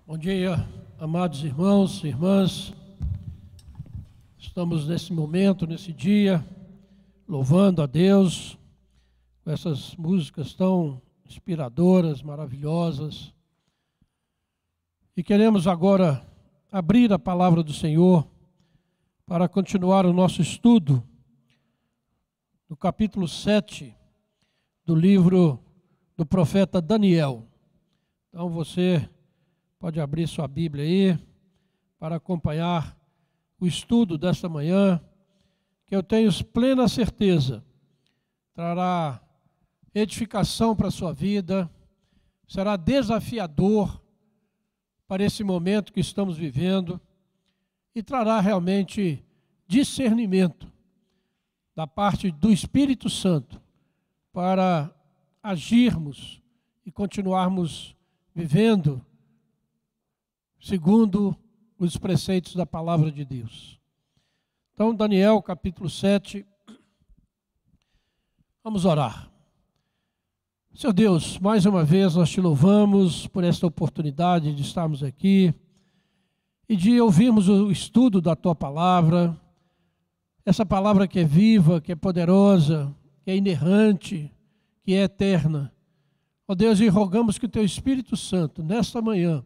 Bom dia, amados irmãos e irmãs. Estamos nesse momento, nesse dia, louvando a Deus com essas músicas tão inspiradoras, maravilhosas. E queremos agora abrir a palavra do Senhor para continuar o nosso estudo no capítulo 7 do livro do profeta Daniel. Então você pode abrir sua Bíblia aí para acompanhar o estudo desta manhã, que eu tenho plena certeza trará edificação para a sua vida, será desafiador para esse momento que estamos vivendo e trará realmente discernimento da parte do Espírito Santo para agirmos e continuarmos vivendo segundo os preceitos da palavra de Deus. Então, Daniel, capítulo 7, vamos orar. Senhor Deus, mais uma vez nós te louvamos por esta oportunidade de estarmos aqui e de ouvirmos o estudo da tua palavra, essa palavra que é viva, que é poderosa, que é inerrante, que é eterna. Ó Deus, e rogamos que o teu Espírito Santo, nesta manhã,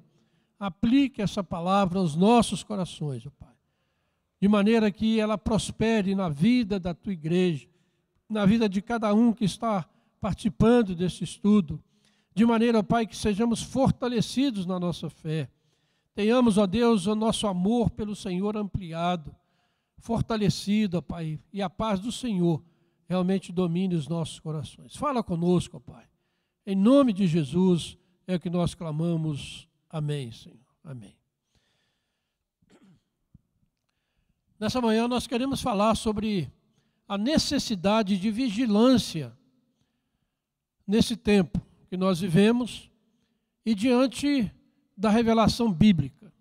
aplique essa palavra aos nossos corações, ó Pai, de maneira que ela prospere na vida da tua igreja, na vida de cada um que está participando desse estudo, de maneira, ó Pai, que sejamos fortalecidos na nossa fé, tenhamos, ó Deus, o nosso amor pelo Senhor ampliado, fortalecido, ó Pai, e a paz do Senhor realmente domine os nossos corações. Fala conosco, ó Pai, em nome de Jesus é o que nós clamamos. Amém, Senhor. Amém. Nessa manhã nós queremos falar sobre a necessidade de vigilância nesse tempo que nós vivemos e diante da revelação bíblica.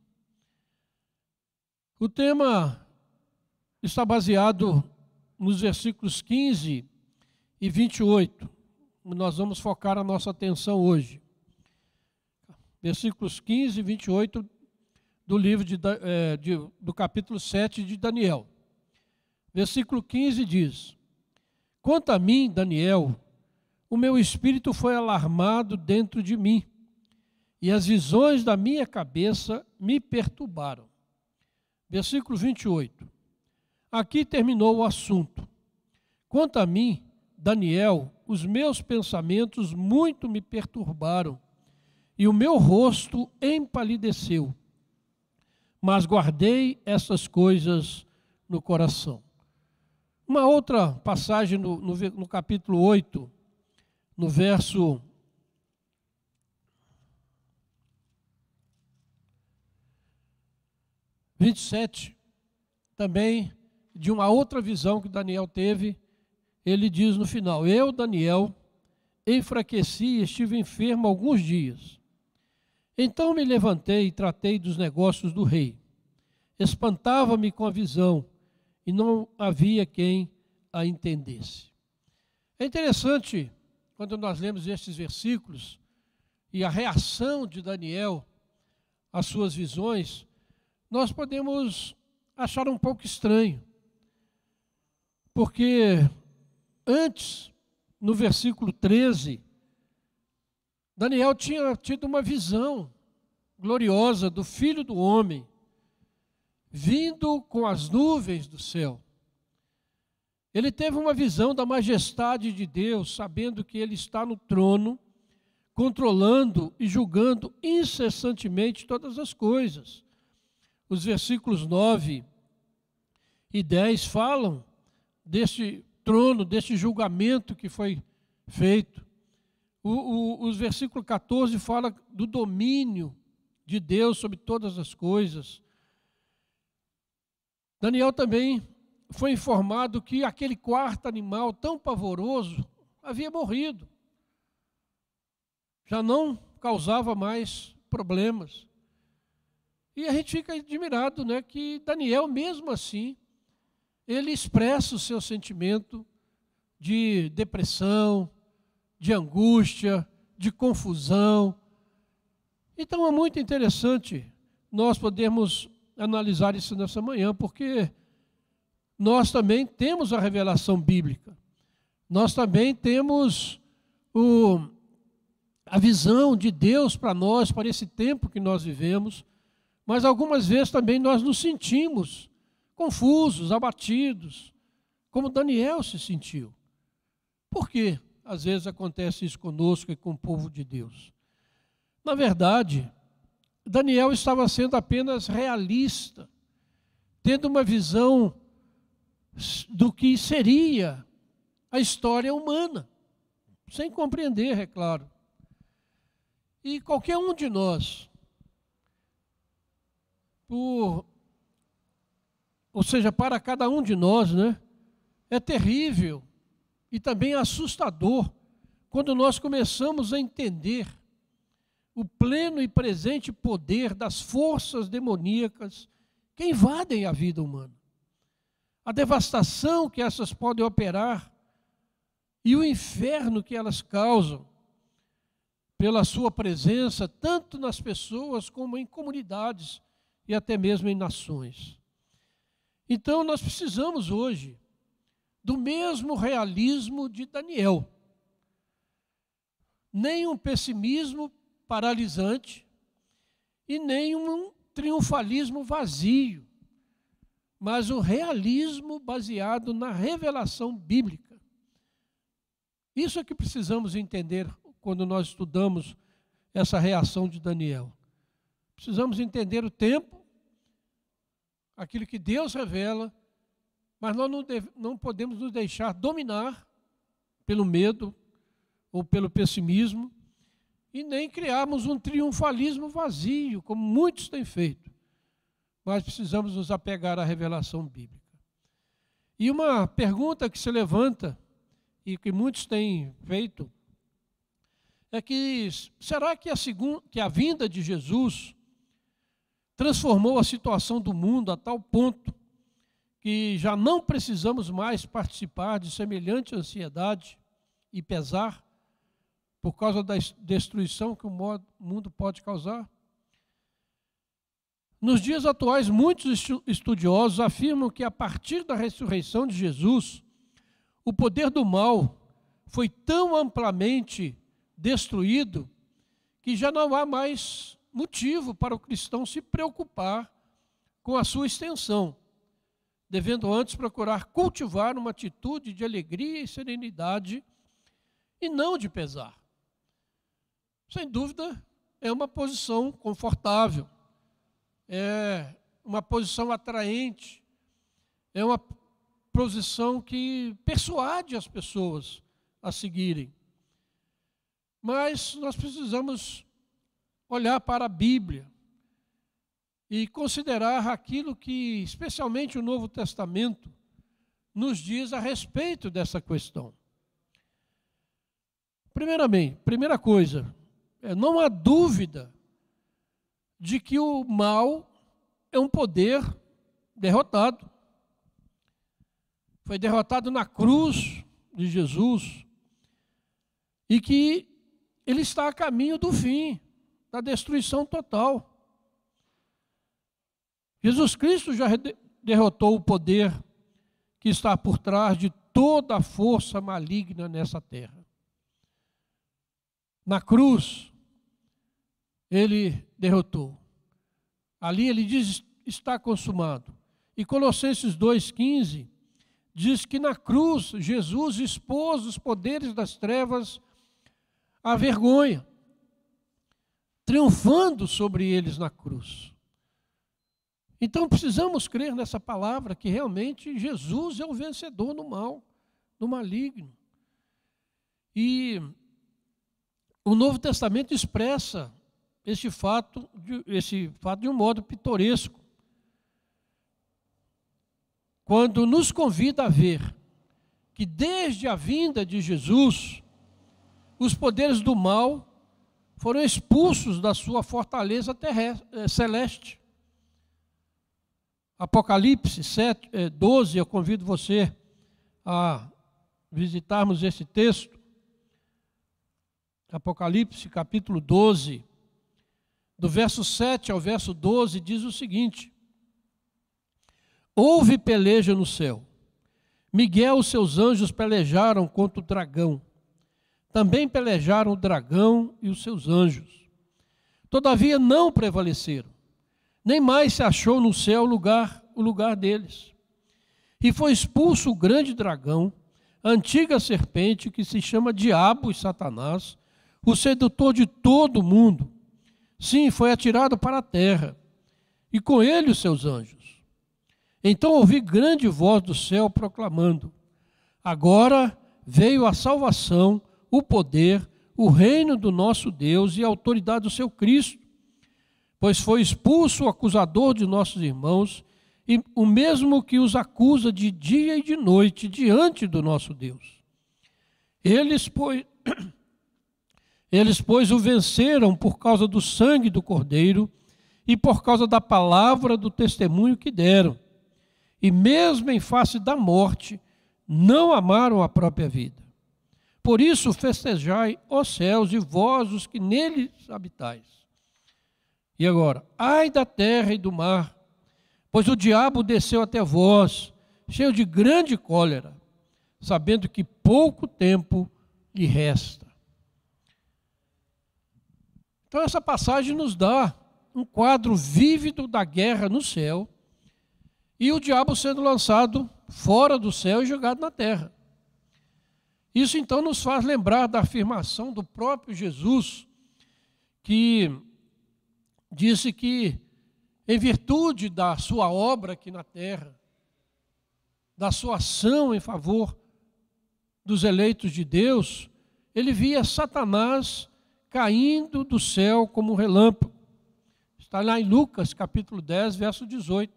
O tema está baseado nos versículos 15 e 28. Nós vamos focar a nossa atenção hoje. Versículos 15 e 28 do livro do capítulo 7 de Daniel. Versículo 15 diz: Quanto a mim, Daniel, o meu espírito foi alarmado dentro de mim, e as visões da minha cabeça me perturbaram. Versículo 28. Aqui terminou o assunto. Quanto a mim, Daniel, os meus pensamentos muito me perturbaram, e o meu rosto empalideceu, mas guardei essas coisas no coração. Uma outra passagem no capítulo 8, no verso 27, também de uma outra visão que Daniel teve, ele diz no final: Eu, Daniel, enfraqueci e estive enfermo alguns dias. Então me levantei e tratei dos negócios do rei. Espantava-me com a visão, e não havia quem a entendesse. É interessante, quando nós lemos estes versículos, e a reação de Daniel às suas visões, nós podemos achar um pouco estranho. Porque antes, no versículo 13, Daniel tinha tido uma visão gloriosa do Filho do Homem, vindo com as nuvens do céu. Ele teve uma visão da majestade de Deus, sabendo que Ele está no trono, controlando e julgando incessantemente todas as coisas. Os versículos 9 e 10 falam deste trono, deste julgamento que foi feito. Os versículos 14 fala do domínio de Deus sobre todas as coisas. Daniel também foi informado que aquele quarto animal tão pavoroso havia morrido. Já não causava mais problemas. E a gente fica admirado, né, que Daniel, mesmo assim, ele expressa o seu sentimento de depressão, de angústia, de confusão. Então é muito interessante nós podermos analisar isso nessa manhã, porque nós também temos a revelação bíblica. Nós também temos a visão de Deus para nós, para esse tempo que nós vivemos, mas algumas vezes também nós nos sentimos confusos, abatidos, como Daniel se sentiu. Por quê? Às vezes acontece isso conosco e com o povo de Deus. Na verdade, Daniel estava sendo apenas realista, tendo uma visão do que seria a história humana, sem compreender, é claro. E qualquer um de nós, ou seja, para cada um de nós, né, é terrível e também assustador quando nós começamos a entender o pleno e presente poder das forças demoníacas que invadem a vida humana. A devastação que essas podem operar e o inferno que elas causam pela sua presença, tanto nas pessoas como em comunidades e até mesmo em nações. Então nós precisamos hoje do mesmo realismo de Daniel. Nem um pessimismo paralisante e nem um triunfalismo vazio, mas um realismo baseado na revelação bíblica. Isso é que precisamos entender quando nós estudamos essa reação de Daniel. Precisamos entender o tempo, aquilo que Deus revela, mas nós não podemos nos deixar dominar pelo medo ou pelo pessimismo e nem criarmos um triunfalismo vazio, como muitos têm feito. Mas precisamos nos apegar à revelação bíblica. E uma pergunta que se levanta, e que muitos têm feito, é que será que a vinda de Jesus transformou a situação do mundo a tal ponto que já não precisamos mais participar de semelhante ansiedade e pesar por causa da destruição que o mundo pode causar? Nos dias atuais, muitos estudiosos afirmam que a partir da ressurreição de Jesus, o poder do mal foi tão amplamente destruído que já não há mais motivo para o cristão se preocupar com a sua extensão, devendo antes procurar cultivar uma atitude de alegria e serenidade e não de pesar. Sem dúvida, é uma posição confortável, é uma posição atraente, é uma posição que persuade as pessoas a seguirem. Mas nós precisamos olhar para a Bíblia e considerar aquilo que, especialmente o Novo Testamento, nos diz a respeito dessa questão. Primeira coisa, não há dúvida de que o mal é um poder derrotado. Foi derrotado na cruz de Jesus e que ele está a caminho do fim, da destruição total. Jesus Cristo já derrotou o poder que está por trás de toda a força maligna nessa terra. Na cruz, ele derrotou. Ali ele diz, está consumado. E Colossenses 2,15 diz que na cruz Jesus expôs os poderes das trevas à vergonha, triunfando sobre eles na cruz. Então precisamos crer nessa palavra que realmente Jesus é o vencedor no mal, no maligno. E o Novo Testamento expressa esse fato de um modo pitoresco, quando nos convida a ver que desde a vinda de Jesus, os poderes do mal foram expulsos da sua fortaleza celeste. Apocalipse 12, eu convido você a visitarmos esse texto. Apocalipse capítulo 12, do verso 7 ao verso 12, diz o seguinte: houve peleja no céu. Miguel e seus anjos pelejaram contra o dragão. Também pelejaram o dragão e os seus anjos. Todavia não prevaleceram. Nem mais se achou no céu o lugar deles. E foi expulso o grande dragão, a antiga serpente, que se chama Diabo e Satanás, o sedutor de todo o mundo. Sim, foi atirado para a terra, e com ele os seus anjos. Então ouvi grande voz do céu proclamando: agora veio a salvação, o poder, o reino do nosso Deus e a autoridade do seu Cristo, pois foi expulso o acusador de nossos irmãos, e o mesmo que os acusa de dia e de noite diante do nosso Deus. Eles, pois, o venceram por causa do sangue do Cordeiro e por causa da palavra do testemunho que deram. E mesmo em face da morte, não amaram a própria vida. Por isso festejai, ó céus, e vós os que neles habitais. E agora, ai da terra e do mar, pois o diabo desceu até vós, cheio de grande cólera, sabendo que pouco tempo lhe resta. Então essa passagem nos dá um quadro vívido da guerra no céu e o diabo sendo lançado fora do céu e jogado na terra. Isso então nos faz lembrar da afirmação do próprio Jesus, que disse que, em virtude da sua obra aqui na terra, da sua ação em favor dos eleitos de Deus, ele via Satanás caindo do céu como um relâmpago. Está lá em Lucas, capítulo 10, verso 18.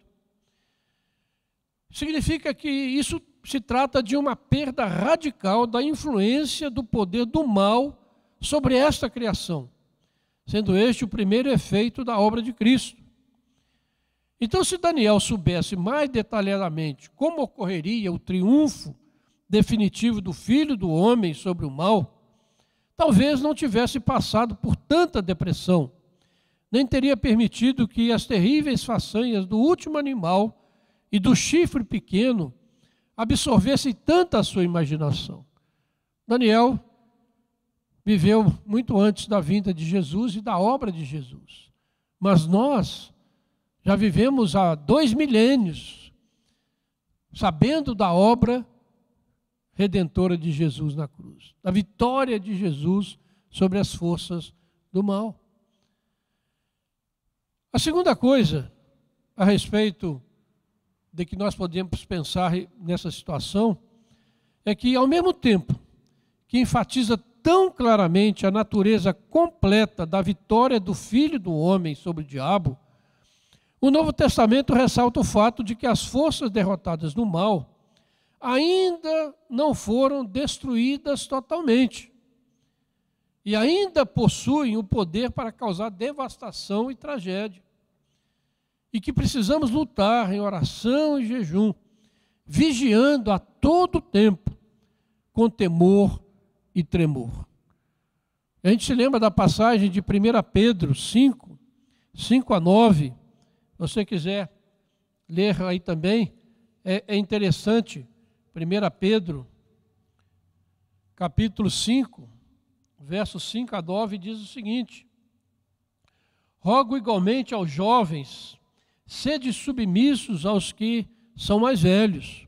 Significa que isso se trata de uma perda radical da influência do poder do mal sobre esta criação, sendo este o primeiro efeito da obra de Cristo. Então, se Daniel soubesse mais detalhadamente como ocorreria o triunfo definitivo do Filho do Homem sobre o mal, talvez não tivesse passado por tanta depressão, nem teria permitido que as terríveis façanhas do último animal e do chifre pequeno absorvessem tanta a sua imaginação. Daniel viveu muito antes da vinda de Jesus e da obra de Jesus. Mas nós já vivemos há 2 milênios sabendo da obra redentora de Jesus na cruz, da vitória de Jesus sobre as forças do mal. A segunda coisa a respeito de que nós podemos pensar nessa situação é que, ao mesmo tempo que enfatiza tão claramente a natureza completa da vitória do Filho do Homem sobre o diabo, o Novo Testamento ressalta o fato de que as forças derrotadas no mal ainda não foram destruídas totalmente e ainda possuem o poder para causar devastação e tragédia. E que precisamos lutar em oração e jejum, vigiando a todo tempo, com temor e tremor. A gente se lembra da passagem de 1 Pedro 5, 5 a 9. Se você quiser ler aí também, é interessante. 1 Pedro, capítulo 5, versos 5 a 9, diz o seguinte: rogo igualmente aos jovens, sede submissos aos que são mais velhos.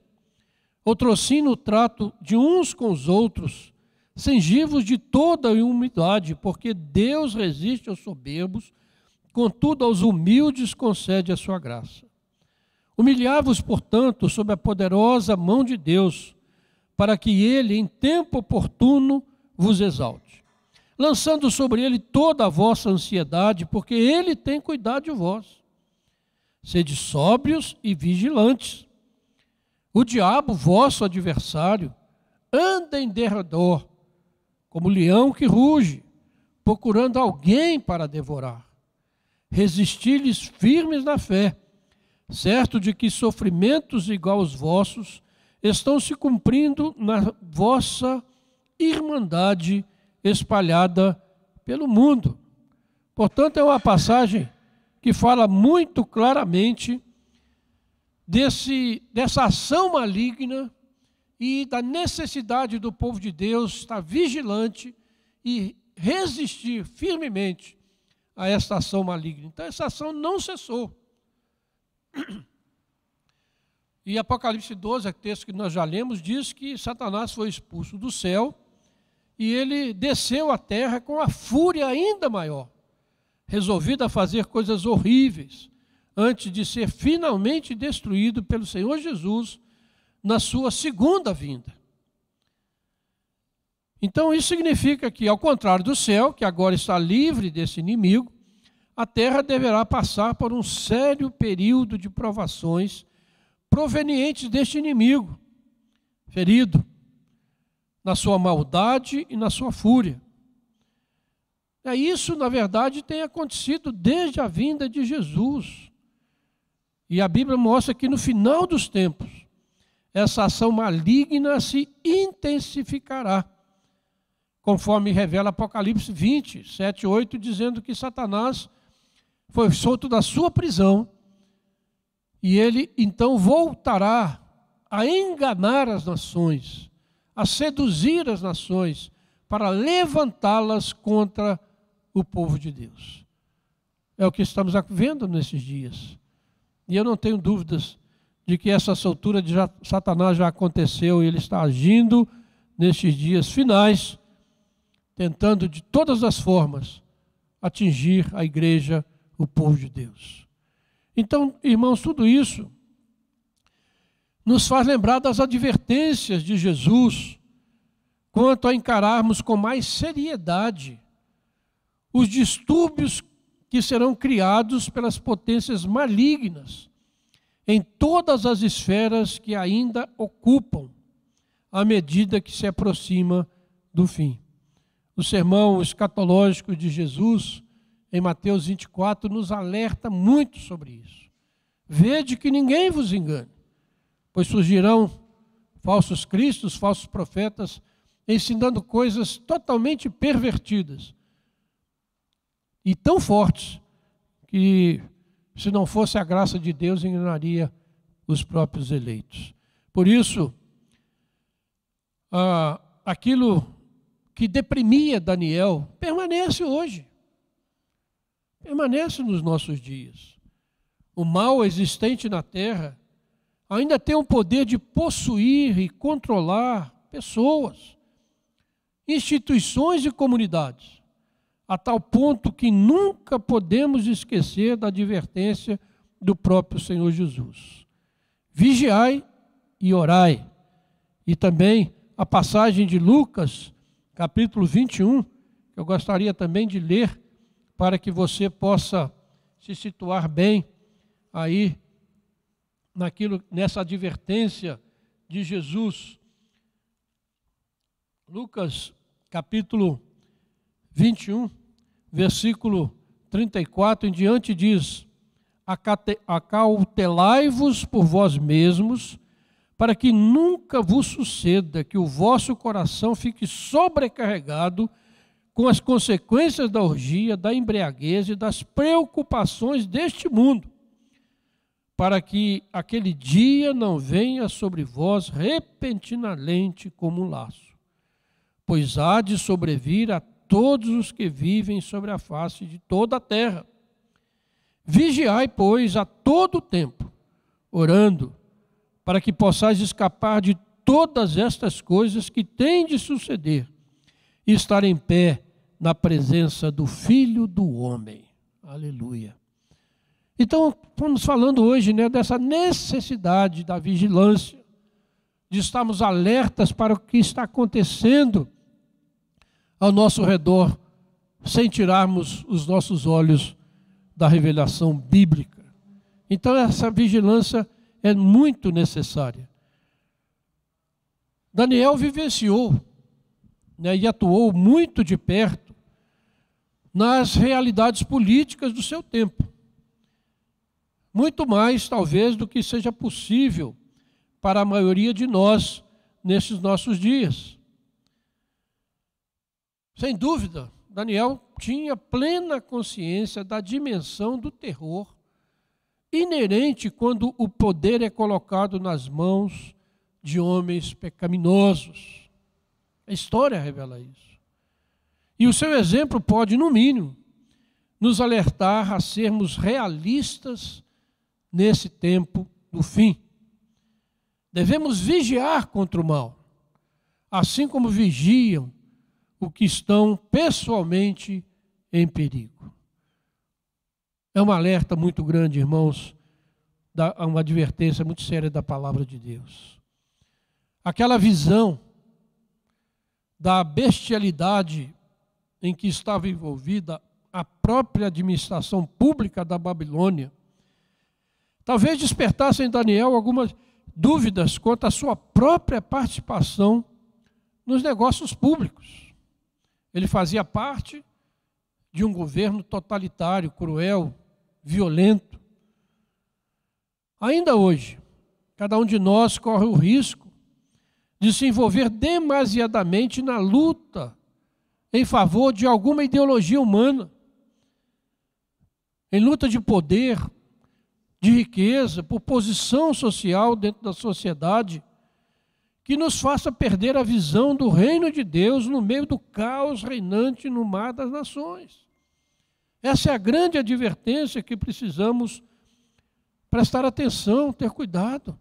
Outrocina o trato de uns com os outros, cingivos de toda a humildade, porque Deus resiste aos soberbos, contudo aos humildes concede a sua graça. Humilhai-vos, portanto, sob a poderosa mão de Deus, para que ele, em tempo oportuno, vos exalte, lançando sobre ele toda a vossa ansiedade, porque ele tem cuidado de vós. Sede sóbrios e vigilantes. O diabo, vosso adversário, anda em derredor, como leão que ruge, procurando alguém para devorar. Resisti-lhes firmes na fé, certo de que sofrimentos igual aos vossos estão se cumprindo na vossa irmandade espalhada pelo mundo. Portanto, é uma passagem que fala muito claramente dessa ação maligna e da necessidade do povo de Deus estar vigilante e resistir firmemente a esta ação maligna. Então, essa ação não cessou. E Apocalipse 12, é texto que nós já lemos, diz que Satanás foi expulso do céu e ele desceu à terra com a fúria ainda maior, resolvido a fazer coisas horríveis, antes de ser finalmente destruído pelo Senhor Jesus na sua segunda vinda. Então isso significa que, ao contrário do céu, que agora está livre desse inimigo, a terra deverá passar por um sério período de provações provenientes deste inimigo, ferido na sua maldade e na sua fúria. Isso, na verdade, tem acontecido desde a vinda de Jesus. E a Bíblia mostra que no final dos tempos, essa ação maligna se intensificará, conforme revela Apocalipse 20, 7 e 8, dizendo que Satanás foi solto da sua prisão e ele então voltará a enganar as nações, a seduzir as nações, para levantá-las contra o povo de Deus. É o que estamos vendo nesses dias. E eu não tenho dúvidas de que essa soltura de Satanás já aconteceu e ele está agindo nesses dias finais, tentando de todas as formas atingir a igreja, o povo de Deus. Então, irmãos, tudo isso nos faz lembrar das advertências de Jesus quanto a encararmos com mais seriedade os distúrbios que serão criados pelas potências malignas em todas as esferas que ainda ocupam à medida que se aproxima do fim. O sermão escatológico de Jesus, em Mateus 24, nos alerta muito sobre isso. Vede que ninguém vos engane, pois surgirão falsos cristos, falsos profetas, ensinando coisas totalmente pervertidas e tão fortes que, se não fosse a graça de Deus, enganaria os próprios eleitos. Por isso, aquilo que deprimia Daniel permanece hoje. Permanece nos nossos dias. O mal existente na terra ainda tem o poder de possuir e controlar pessoas, instituições e comunidades, a tal ponto que nunca podemos esquecer da advertência do próprio Senhor Jesus. Vigiai e orai. E também a passagem de Lucas, capítulo 21, que eu gostaria também de ler, para que você possa se situar bem aí nessa advertência de Jesus. Lucas, capítulo 21, versículo 34 em diante diz: acautelai-vos por vós mesmos, para que nunca vos suceda que o vosso coração fique sobrecarregado com as consequências da orgia, da embriaguez e das preocupações deste mundo, para que aquele dia não venha sobre vós repentinamente como um laço, pois há de sobrevir a todos os que vivem sobre a face de toda a terra. Vigiai, pois, a todo tempo, orando, para que possais escapar de todas estas coisas que têm de suceder e estar em pé na presença do Filho do Homem. Aleluia. Então, estamos falando hoje, dessa necessidade da vigilância, de estarmos alertas para o que está acontecendo ao nosso redor, sem tirarmos os nossos olhos da revelação bíblica. Então, essa vigilância é muito necessária. Daniel vivenciou, e atuou muito de perto nas realidades políticas do seu tempo. Muito mais, talvez, do que seja possível para a maioria de nós nesses nossos dias. Sem dúvida, Daniel tinha plena consciência da dimensão do terror inerente quando o poder é colocado nas mãos de homens pecaminosos. A história revela isso. E o seu exemplo pode, no mínimo, nos alertar a sermos realistas nesse tempo do fim. Devemos vigiar contra o mal, assim como vigiam os que estão pessoalmente em perigo. É um alerta muito grande, irmãos, uma advertência muito séria da palavra de Deus. Aquela visão da bestialidade em que estava envolvida a própria administração pública da Babilônia, talvez despertasse em Daniel algumas dúvidas quanto à sua própria participação nos negócios públicos. Ele fazia parte de um governo totalitário, cruel, violento. Ainda hoje, cada um de nós corre o risco de se envolver demasiadamente na luta em favor de alguma ideologia humana, em luta de poder, de riqueza, por posição social dentro da sociedade, que nos faça perder a visão do reino de Deus no meio do caos reinante no mar das nações. Essa é a grande advertência que precisamos prestar atenção, ter cuidado.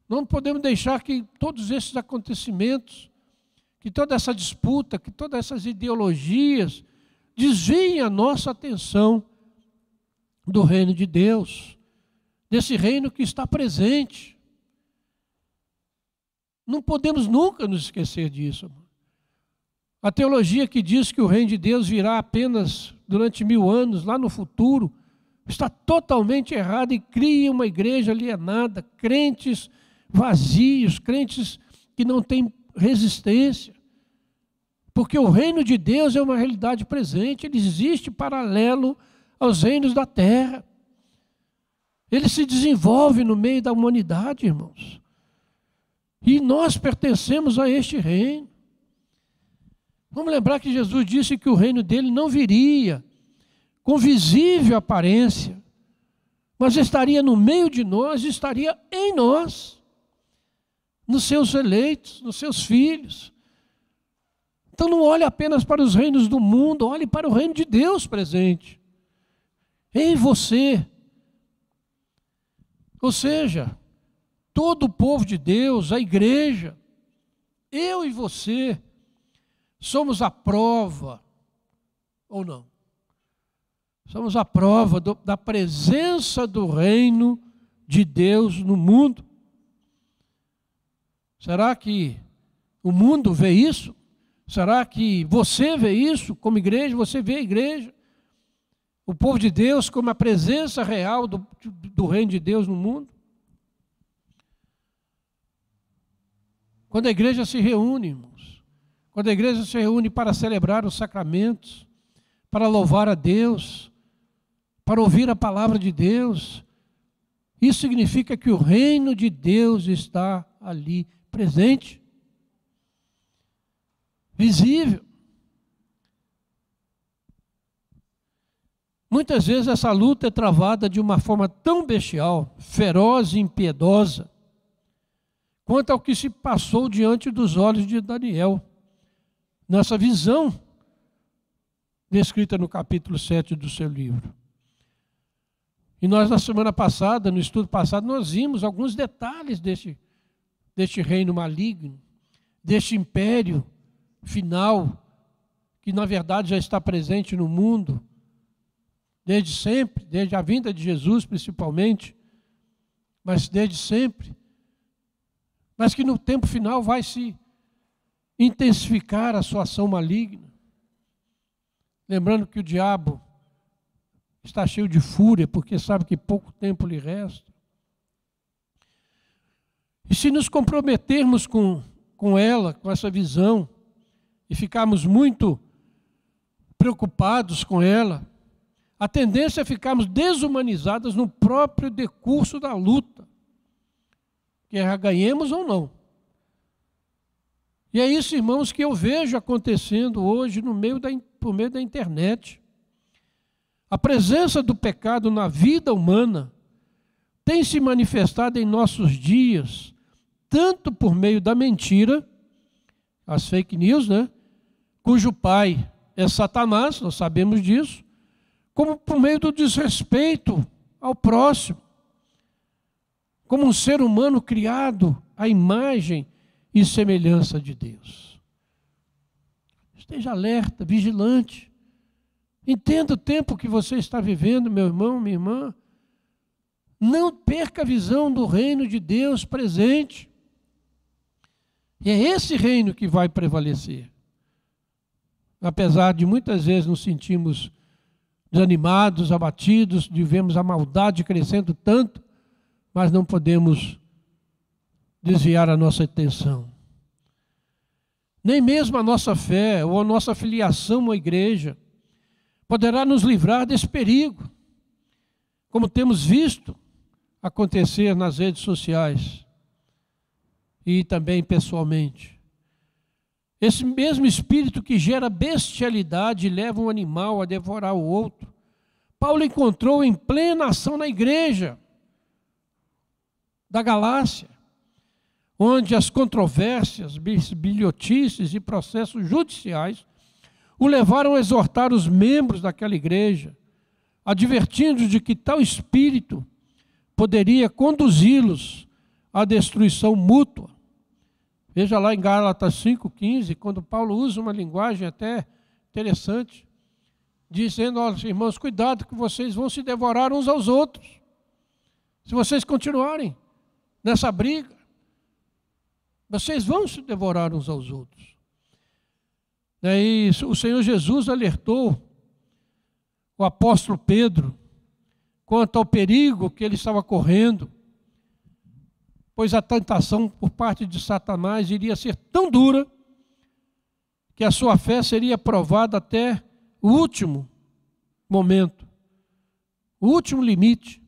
Não podemos deixar que todos esses acontecimentos, que toda essa disputa, que todas essas ideologias desviem a nossa atenção do reino de Deus, desse reino que está presente. Não podemos nunca nos esquecer disso. A teologia que diz que o reino de Deus virá apenas durante 1000 anos, lá no futuro, está totalmente errada e cria uma igreja alienada, crentes vazios, crentes que não têm resistência. Porque o reino de Deus é uma realidade presente, ele existe paralelo aos reinos da terra. Ele se desenvolve no meio da humanidade, irmãos. E nós pertencemos a este reino. Vamos lembrar que Jesus disse que o reino dele não viria com visível aparência, mas estaria no meio de nós, estaria em nós, nos seus eleitos, nos seus filhos. Então não olhe apenas para os reinos do mundo, olhe para o reino de Deus presente, em você. Ou seja, todo o povo de Deus, a igreja, eu e você, somos a prova, ou não? Somos a prova da presença do reino de Deus no mundo. Será que o mundo vê isso? Será que você vê isso como igreja? Você vê a igreja? O povo de Deus como a presença real do reino de Deus no mundo? Quando a igreja se reúne, irmãos, quando a igreja se reúne para celebrar os sacramentos, para louvar a Deus, para ouvir a palavra de Deus, isso significa que o reino de Deus está ali presente, visível. Muitas vezes essa luta é travada de uma forma tão bestial, feroz e impiedosa, quanto ao que se passou diante dos olhos de Daniel, nessa visão descrita no capítulo 7 do seu livro. E nós, na semana passada, no estudo passado, nós vimos alguns detalhes deste reino maligno, deste império final, que na verdade já está presente no mundo, desde sempre, desde a vinda de Jesus principalmente, mas desde sempre, mas que no tempo final vai se intensificar a sua ação maligna. Lembrando que o diabo está cheio de fúria, porque sabe que pouco tempo lhe resta. E se nos comprometermos com ela, com essa visão, e ficarmos muito preocupados com ela, a tendência é ficarmos desumanizados no próprio decurso da luta, quer ganhemos ou não. E é isso, irmãos, que eu vejo acontecendo hoje por meio da internet. A presença do pecado na vida humana tem se manifestado em nossos dias, tanto por meio da mentira, as fake news, né? Cujo pai é Satanás, nós sabemos disso, como por meio do desrespeito ao próximo, como um ser humano criado à imagem e semelhança de Deus. Esteja alerta, vigilante. Entenda o tempo que você está vivendo, meu irmão, minha irmã. Não perca a visão do reino de Deus presente. E é esse reino que vai prevalecer. Apesar de muitas vezes nos sentirmos desanimados, abatidos, de vermos a maldade crescendo tanto, mas não podemos desviar a nossa atenção. Nem mesmo a nossa fé ou a nossa filiação à igreja poderá nos livrar desse perigo, como temos visto acontecer nas redes sociais e também pessoalmente. Esse mesmo espírito que gera bestialidade e leva um animal a devorar o outro, Paulo encontrou em plena ação na igreja da Galácia, onde as controvérsias, bilhotices e processos judiciais o levaram a exortar os membros daquela igreja, advertindo de que tal espírito poderia conduzi-los à destruição mútua. Veja lá em Gálatas 5,15, quando Paulo usa uma linguagem até interessante, dizendo, olha, irmãos, cuidado que vocês vão se devorar uns aos outros. Se vocês continuarem nessa briga, vocês vão se devorar uns aos outros. Daí o Senhor Jesus alertou o apóstolo Pedro quanto ao perigo que ele estava correndo, pois a tentação por parte de Satanás iria ser tão dura que a sua fé seria provada até o último momento, o último limite,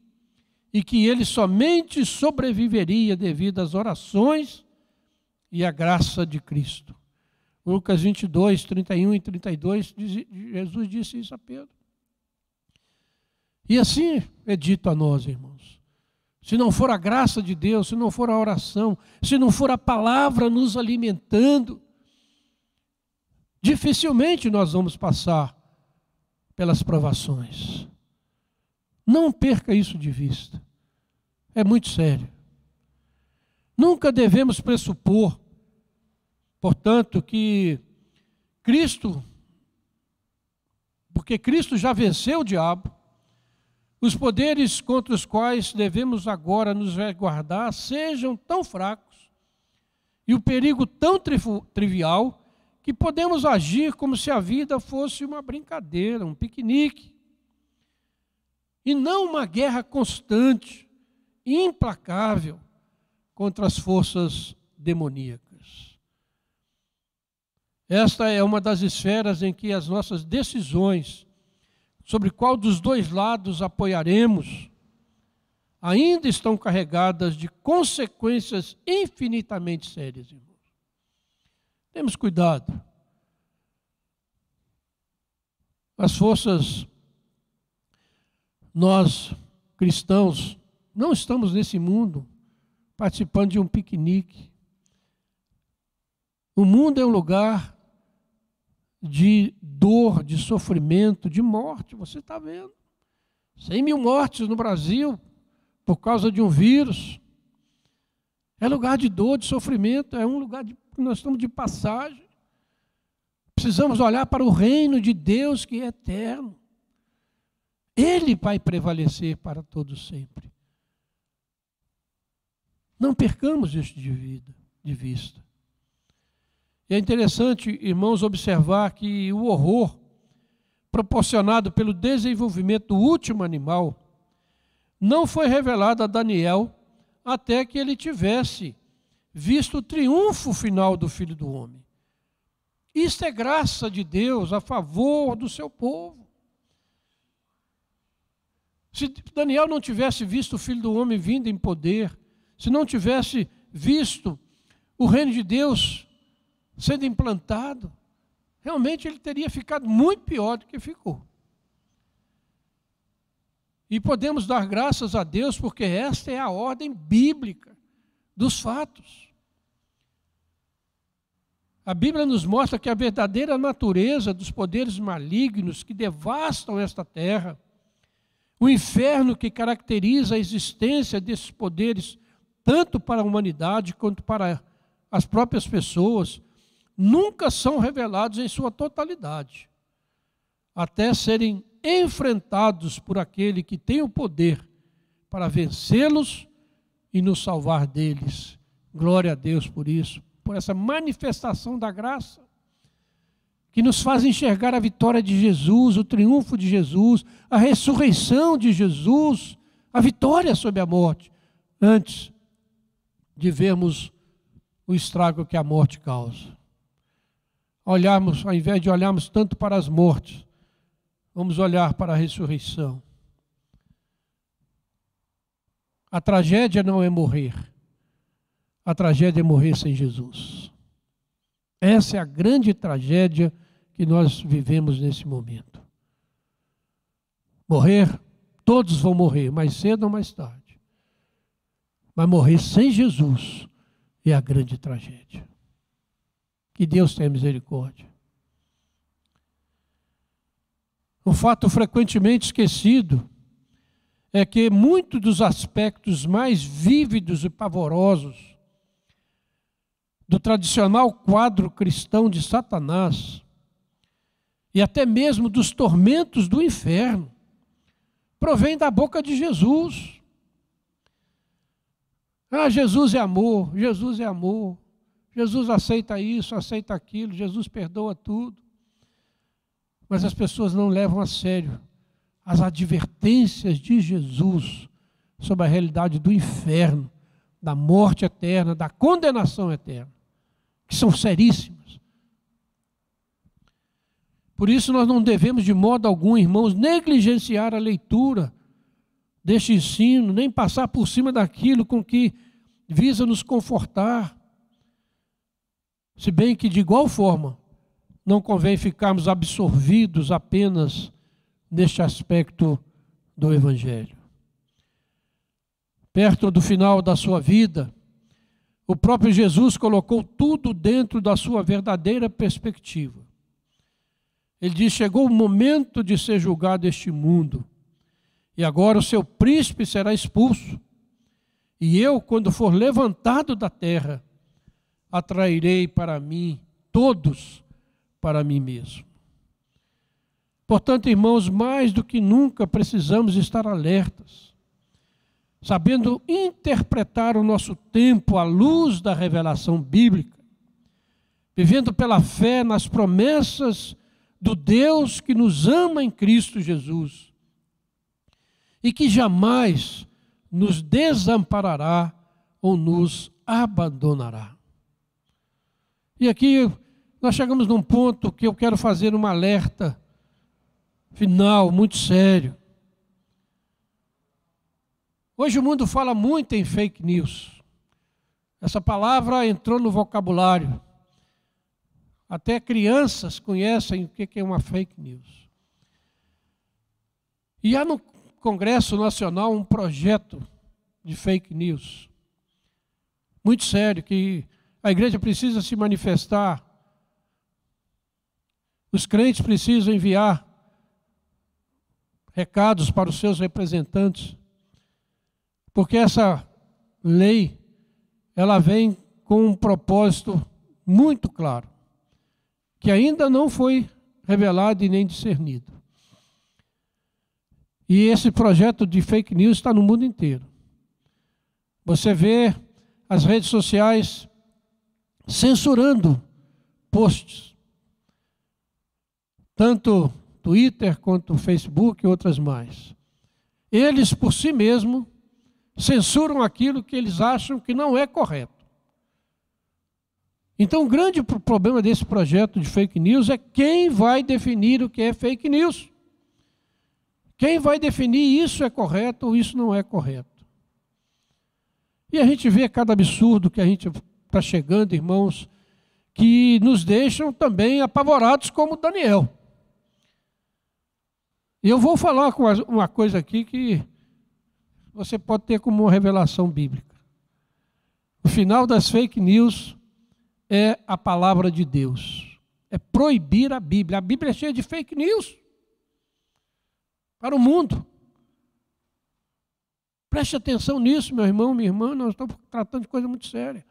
e que ele somente sobreviveria devido às orações e à graça de Cristo. Lucas 22, 31 e 32, Jesus disse isso a Pedro. E assim é dito a nós, irmãos. Se não for a graça de Deus, se não for a oração, se não for a palavra nos alimentando, dificilmente nós vamos passar pelas provações. Não perca isso de vista. É muito sério. Nunca devemos pressupor, portanto, que Cristo, porque Cristo já venceu o diabo, os poderes contra os quais devemos agora nos resguardar sejam tão fracos e o perigo tão trivial que podemos agir como se a vida fosse uma brincadeira, um piquenique, e não uma guerra constante, implacável contra as forças demoníacas. Esta é uma das esferas em que as nossas decisões sobre qual dos dois lados apoiaremos, ainda estão carregadas de consequências infinitamente sérias, irmãos. Temos cuidado. As forças, nós, cristãos, não estamos nesse mundo participando de um piquenique. O mundo é um lugar de dor, de sofrimento, de morte. Você está vendo. 100 mil mortes no Brasil por causa de um vírus. É lugar de dor, de sofrimento, é um lugar que nós estamos de passagem. Precisamos olhar para o reino de Deus que é eterno. Ele vai prevalecer para todos sempre. Não percamos isso de vista. E é interessante, irmãos, observar que o horror proporcionado pelo desenvolvimento do último animal não foi revelado a Daniel até que ele tivesse visto o triunfo final do Filho do Homem. Isso é graça de Deus a favor do seu povo. Se Daniel não tivesse visto o Filho do Homem vindo em poder, se não tivesse visto o reino de Deus sendo implantado, realmente ele teria ficado muito pior do que ficou. E podemos dar graças a Deus porque esta é a ordem bíblica dos fatos. A Bíblia nos mostra que a verdadeira natureza dos poderes malignos que devastam esta terra, o inferno que caracteriza a existência desses poderes, tanto para a humanidade quanto para as próprias pessoas, nunca são revelados em sua totalidade, até serem enfrentados por aquele que tem o poder para vencê-los e nos salvar deles. Glória a Deus por isso, por essa manifestação da graça, que nos faz enxergar a vitória de Jesus, o triunfo de Jesus, a ressurreição de Jesus, a vitória sobre a morte, antes de vermos o estrago que a morte causa. Olharmos, ao invés de olharmos tanto para as mortes, vamos olhar para a ressurreição. A tragédia não é morrer. A tragédia é morrer sem Jesus. Essa é a grande tragédia que nós vivemos nesse momento. Morrer, todos vão morrer, mais cedo ou mais tarde. Mas morrer sem Jesus é a grande tragédia. Que Deus tenha misericórdia. Um fato frequentemente esquecido é que muitos dos aspectos mais vívidos e pavorosos do tradicional quadro cristão de Satanás e até mesmo dos tormentos do inferno provém da boca de Jesus. Ah, Jesus é amor, Jesus é amor, Jesus aceita isso, aceita aquilo, Jesus perdoa tudo. Mas as pessoas não levam a sério as advertências de Jesus sobre a realidade do inferno, da morte eterna, da condenação eterna, que são seríssimas. Por isso nós não devemos de modo algum, irmãos, negligenciar a leitura deste ensino, nem passar por cima daquilo com que visa nos confortar. Se bem que de igual forma não convém ficarmos absorvidos apenas neste aspecto do Evangelho. Perto do final da sua vida, o próprio Jesus colocou tudo dentro da sua verdadeira perspectiva. Ele diz: chegou o momento de ser julgado este mundo, e agora o seu príncipe será expulso. E eu, quando for levantado da terra, atrairei para mim todos para mim mesmo. Portanto, irmãos, mais do que nunca precisamos estar alertas, sabendo interpretar o nosso tempo à luz da revelação bíblica, vivendo pela fé nas promessas do Deus que nos ama em Cristo Jesus e que jamais nos desamparará ou nos abandonará. E aqui nós chegamos num ponto que eu quero fazer um alerta final, muito sério. Hoje o mundo fala muito em fake news. Essa palavra entrou no vocabulário. Até crianças conhecem o que é uma fake news. E há no Congresso Nacional um projeto de fake news muito sério, que a igreja precisa se manifestar. Os crentes precisam enviar recados para os seus representantes, porque essa lei, ela vem com um propósito muito claro, que ainda não foi revelado e nem discernido. E esse projeto de fake news está no mundo inteiro. Você vê as redes sociais censurando posts, tanto Twitter quanto Facebook e outras mais. Eles, por si mesmos, censuram aquilo que eles acham que não é correto. Então, o grande problema desse projeto de fake news é quem vai definir o que é fake news. Quem vai definir isso é correto ou isso não é correto. E a gente vê cada absurdo que a gente está chegando, irmãos, que nos deixam também apavorados, como Daniel. E eu vou falar com uma coisa aqui que você pode ter como uma revelação bíblica. O final das fake news é a palavra de Deus. É proibir a Bíblia. A Bíblia é cheia de fake news para o mundo. Preste atenção nisso, meu irmão, minha irmã, nós estamos tratando de coisa muito séria.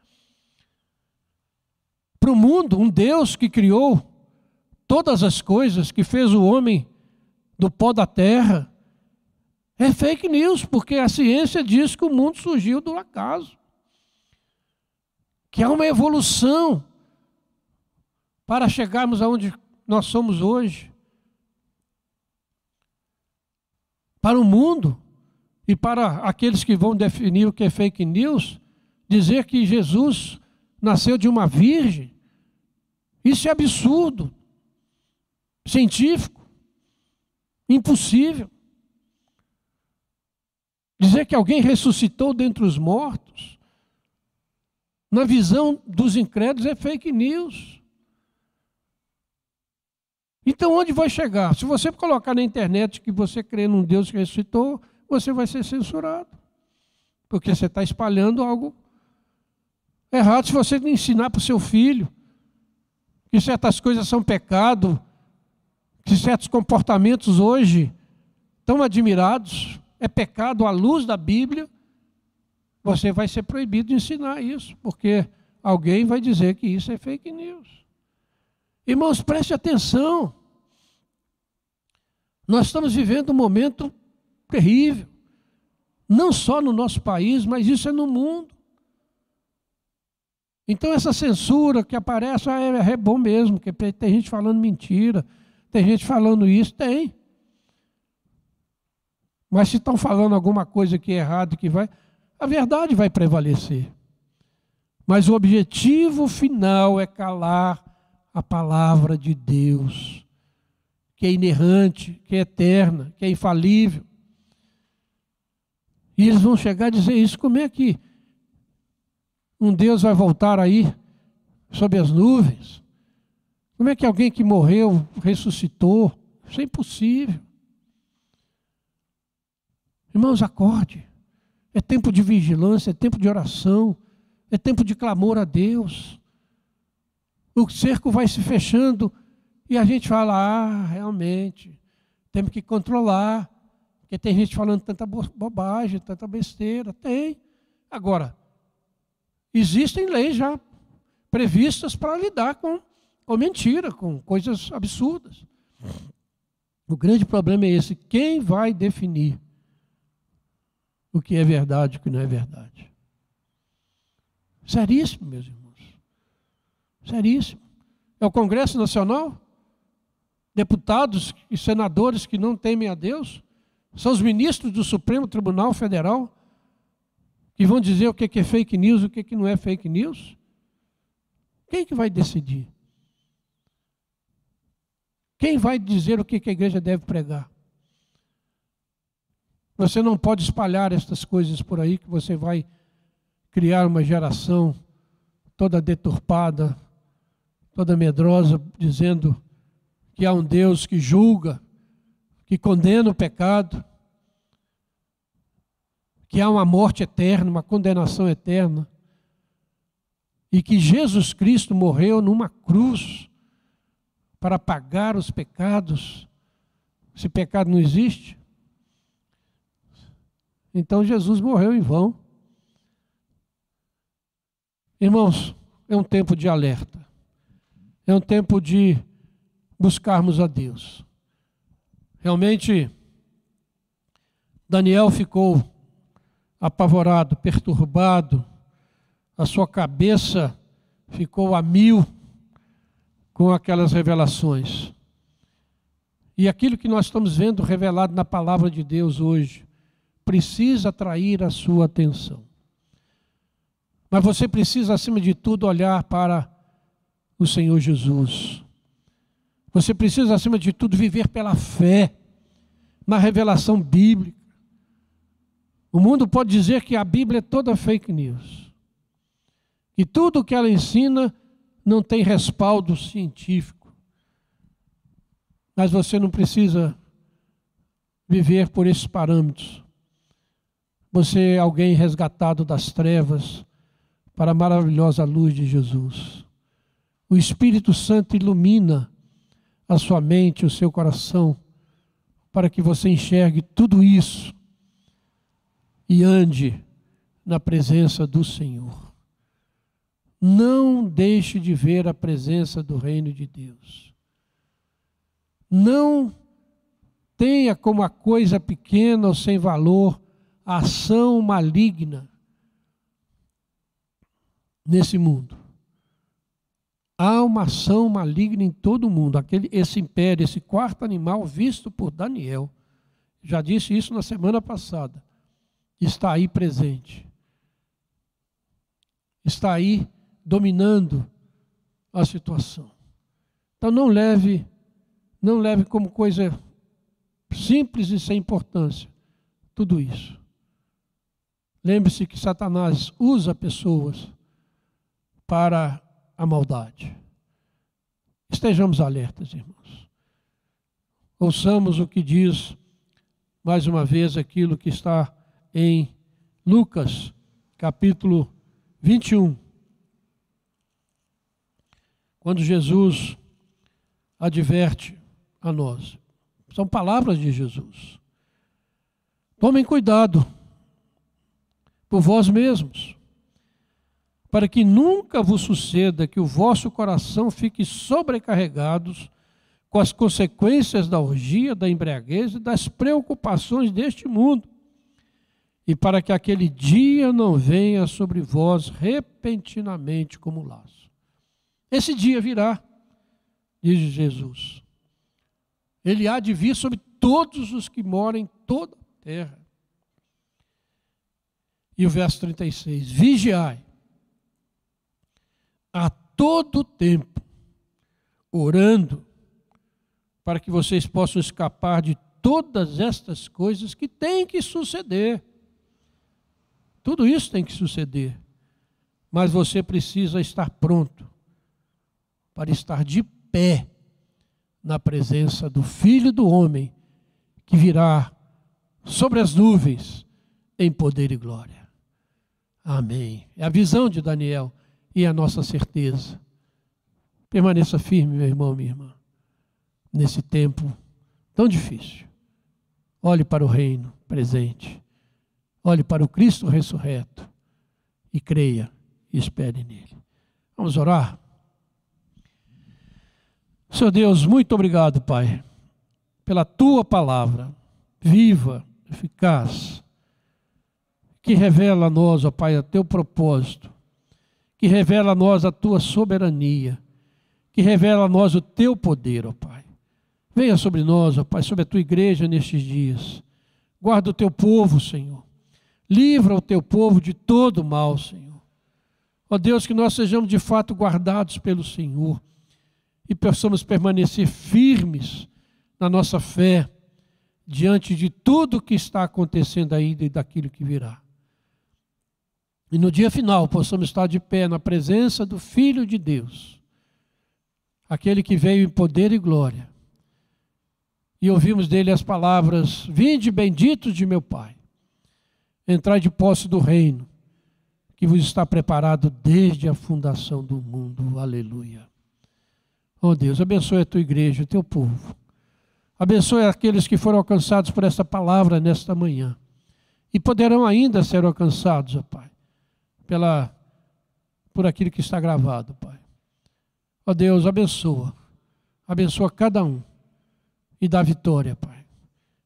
Para o mundo, um Deus que criou todas as coisas, que fez o homem do pó da terra, é fake news, porque a ciência diz que o mundo surgiu do acaso. Que há uma evolução para chegarmos aonde nós somos hoje. Para o mundo e para aqueles que vão definir o que é fake news, dizer que Jesus nasceu de uma virgem, isso é absurdo, científico, impossível. Dizer que alguém ressuscitou dentre os mortos, na visão dos incrédulos, é fake news. Então, onde vai chegar? Se você colocar na internet que você crê num Deus que ressuscitou, você vai ser censurado. Porque você está espalhando algo errado. Se você ensinar para o seu filho que certas coisas são pecado, que certos comportamentos hoje tão admirados é pecado à luz da Bíblia, você vai ser proibido de ensinar isso, porque alguém vai dizer que isso é fake news. Irmãos, preste atenção. Nós estamos vivendo um momento terrível. Não só no nosso país, mas isso é no mundo. Então essa censura que aparece é bom mesmo, porque tem gente falando mentira, tem gente falando isso, tem. Mas se estão falando alguma coisa que é errado, a verdade vai prevalecer. Mas o objetivo final é calar a palavra de Deus, que é inerrante, que é eterna, que é infalível. E eles vão chegar a dizer isso. Como é que um Deus vai voltar aí sob as nuvens? Como é que alguém que morreu ressuscitou? Isso é impossível. Irmãos, acorde. É tempo de vigilância, é tempo de oração, é tempo de clamor a Deus. O cerco vai se fechando e a gente fala, realmente, temos que controlar, porque tem gente falando tanta bobagem, tanta besteira. Tem. Agora, existem leis já previstas para lidar com mentira, com coisas absurdas. O grande problema é esse: quem vai definir o que é verdade e o que não é verdade? Seríssimo, meus irmãos. Seríssimo. É o Congresso Nacional? Deputados e senadores que não temem a Deus? São os ministros do Supremo Tribunal Federal que vão dizer o que é fake news e o que não é fake news? Quem que vai decidir? Quem vai dizer o que a igreja deve pregar? Você não pode espalhar estas coisas por aí, que você vai criar uma geração toda deturpada, toda medrosa, dizendo que há um Deus que julga, que condena o pecado, que há uma morte eterna, uma condenação eterna, e que Jesus Cristo morreu numa cruz para pagar os pecados. Se pecado não existe, então Jesus morreu em vão. Irmãos, é um tempo de alerta. É um tempo de buscarmos a Deus. Realmente, Daniel ficou apavorado, perturbado, a sua cabeça ficou a mil com aquelas revelações. E aquilo que nós estamos vendo revelado na palavra de Deus hoje precisa atrair a sua atenção. Mas você precisa, acima de tudo, olhar para o Senhor Jesus. Você precisa, acima de tudo, viver pela fé na revelação bíblica. O mundo pode dizer que a Bíblia é toda fake news, que tudo o que ela ensina não tem respaldo científico. Mas você não precisa viver por esses parâmetros. Você é alguém resgatado das trevas para a maravilhosa luz de Jesus. O Espírito Santo ilumina a sua mente, o seu coração, para que você enxergue tudo isso e ande na presença do Senhor. Não deixe de ver a presença do reino de Deus. Não tenha como a coisa pequena ou sem valor a ação maligna nesse mundo. Há uma ação maligna em todo o mundo. Esse império, esse quarto animal visto por Daniel, já disse isso na semana passada, está aí presente. Está aí dominando a situação. Então não leve como coisa simples e sem importância tudo isso. Lembre-se que Satanás usa pessoas para a maldade. Estejamos alertas, irmãos. Ouçamos o que diz, mais uma vez, aquilo que está em Lucas, capítulo 21. Quando Jesus adverte a nós. São palavras de Jesus. Tomem cuidado por vós mesmos, para que nunca vos suceda que o vosso coração fique sobrecarregado com as consequências da orgia, da embriaguez e das preocupações deste mundo, e para que aquele dia não venha sobre vós repentinamente como laço. Esse dia virá, diz Jesus. Ele há de vir sobre todos os que moram em toda a terra. E o verso 36, vigiai a todo tempo, orando, para que vocês possam escapar de todas estas coisas que têm que suceder. Tudo isso tem que suceder. Mas você precisa estar pronto para estar de pé na presença do Filho do Homem, que virá sobre as nuvens em poder e glória. Amém. É a visão de Daniel e a nossa certeza. Permaneça firme, meu irmão, minha irmã, nesse tempo tão difícil. Olhe para o reino presente. Olhe para o Cristo ressurreto e creia e espere nele. Vamos orar? Senhor Deus, muito obrigado, Pai, pela Tua palavra, viva, eficaz, que revela a nós, ó Pai, o Teu propósito, que revela a nós a Tua soberania, que revela a nós o Teu poder, ó Pai. Venha sobre nós, ó Pai, sobre a Tua igreja nestes dias. Guarda o Teu povo, Senhor. Livra o Teu povo de todo mal, Senhor. Ó Deus, que nós sejamos de fato guardados pelo Senhor e possamos permanecer firmes na nossa fé diante de tudo que está acontecendo ainda e daquilo que virá. E no dia final possamos estar de pé na presença do Filho de Deus, aquele que veio em poder e glória. E ouvimos dele as palavras: vinde benditos de meu Pai, entrai de posse do reino que vos está preparado desde a fundação do mundo. Aleluia. Oh Deus, abençoe a Tua igreja, o Teu povo. Abençoe aqueles que foram alcançados por esta palavra nesta manhã. E poderão ainda ser alcançados, ó Pai, por aquilo que está gravado, Pai. Ó Deus, abençoa. Abençoa cada um. E dá vitória, Pai.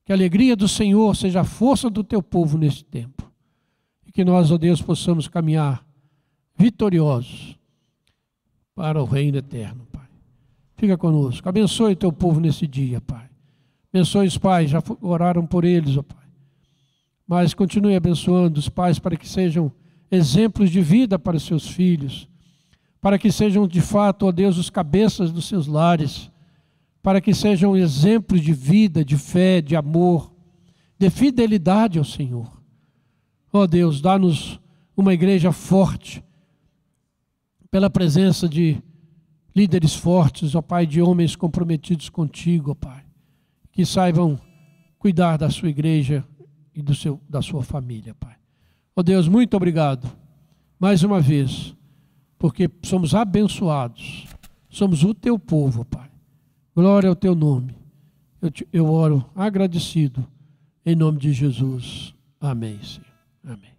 Que a alegria do Senhor seja a força do Teu povo neste tempo. E que nós, ó Deus, possamos caminhar vitoriosos para o reino eterno, Pai. Fica conosco. Abençoe o Teu povo nesse dia, Pai. Abençoe os pais, já oraram por eles, ó Pai. Mas continue abençoando os pais para que sejam exemplos de vida para os seus filhos, para que sejam de fato, ó Deus, os cabeças dos seus lares, para que sejam exemplos de vida, de fé, de amor, de fidelidade ao Senhor. Ó Deus, dá-nos uma igreja forte, pela presença de líderes fortes, ó Pai, de homens comprometidos contigo, ó Pai, que saibam cuidar da sua igreja e da sua família, Pai. Ó Deus, muito obrigado, mais uma vez, porque somos abençoados, somos o teu povo, Pai. Glória ao teu nome. Eu oro agradecido, em nome de Jesus. Amém, Senhor. Amém.